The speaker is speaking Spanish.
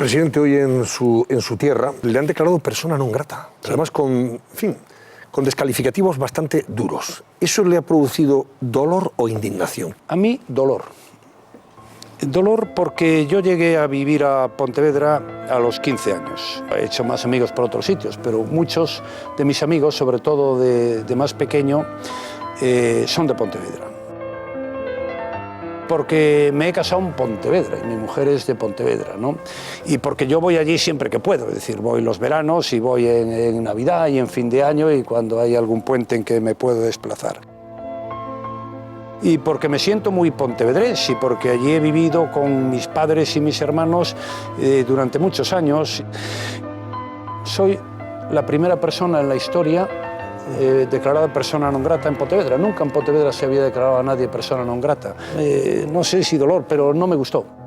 Presidente, hoy en su tierra le han declarado persona non grata, sí. Además con descalificativos bastante duros. ¿Eso le ha producido dolor o indignación? A mí, dolor. Dolor porque yo llegué a vivir a Pontevedra a los 15 años. He hecho más amigos por otros sitios, pero muchos de mis amigos, sobre todo de más pequeño, son de Pontevedra. Porque me he casado en Pontevedra y mi mujer es de Pontevedra, ¿no? Y porque yo voy allí siempre que puedo, es decir, voy los veranos y voy en Navidad y en fin de año y cuando hay algún puente en que me puedo desplazar. Y porque me siento muy pontevedrés y porque allí he vivido con mis padres y mis hermanos durante muchos años. Soy la primera persona en la historia declarada persona non grata en Pontevedra. Nunca en Pontevedra se había declarado a nadie persona non grata. No sé si dolor, pero no me gustó.